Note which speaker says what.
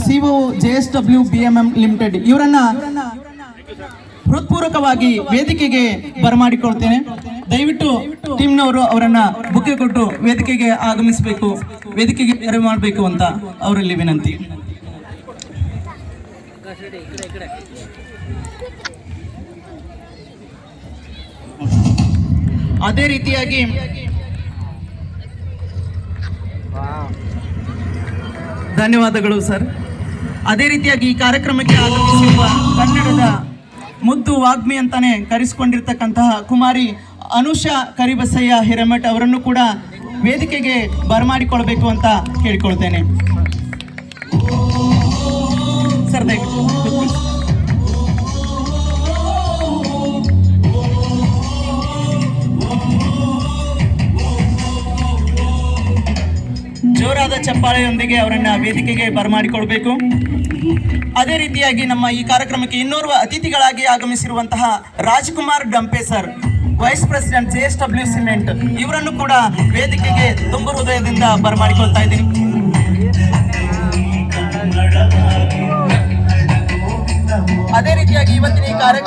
Speaker 1: CO JSW BMM limited ಇವರನ್ನ ಹೃತ್ಪೂರ್ವಕವಾಗಿ ವೇದಿಕೆಗೆ ಬರಮಾಡಿಕೊಳ್ತೇನೆ. ದಯವಿಟ್ಟು ಟೀಮ್ನವರು ಅವರನ್ನ ಬುಕ್ಕೆ ಕೊಟ್ಟು ವೇದಿಕೆಗೆ ಆಗಮಿಸಬೇಕು, ವೇದಿಕೆಗೆ ಬರಮಾಡಬೇಕು ಅಂತ ಅವರಲ್ಲಿ ವಿನಂತಿ. ಅದೇ ರೀತಿಯಾಗಿ ಧನ್ಯವಾದಗಳು ಸರ್. ಅದೇ ರೀತಿಯಾಗಿ ಈ ಕಾರ್ಯಕ್ರಮಕ್ಕೆ ಆಗಮಿಸಿರುವ ಕನ್ನಡದ ಮುದ್ದು ವಾಗ್ಮಿ ಅಂತಾನೆ ಕರೆಸಿಕೊಂಡಿರ್ತಕ್ಕಂತಹ ಕುಮಾರಿ ಅನುಷಾ ಕರಿಬಸಯ್ಯ ಹಿರೇಮಠ್ ಅವರನ್ನು ಕೂಡ ವೇದಿಕೆಗೆ ಬರಮಾಡಿಕೊಳ್ಬೇಕು ಅಂತ ಕೇಳಿಕೊಳ್ತೇನೆ ಸರ್. ಜೋರಾದ ಚಪ್ಪಾಳೆಯೊಂದಿಗೆ ಅವರನ್ನ ವೇದಿಕೆಗೆ ಬರಮಾಡಿಕೊಳ್ಬೇಕು. ಅದೇ ರೀತಿಯಾಗಿ ನಮ್ಮ ಈ ಕಾರ್ಯಕ್ರಮಕ್ಕೆ ಇನ್ನೋರ್ವ ಅತಿಥಿಗಳಾಗಿ ಆಗಮಿಸಿರುವಂತಹ Rajkumar Dampe sir, vice president JSW cement, ಇವರನ್ನು ಕೂಡ ವೇದಿಕೆಗೆ ತುಂಬ ಹೃದಯದಿಂದ ಬರಮಾಡಿಕೊಳ್ತಾ ಇದ್ದೀನಿ. ಅದೇ ರೀತಿಯಾಗಿ ಇವತ್ತಿನ ಈ ಕಾರ್ಯಕ್ರಮ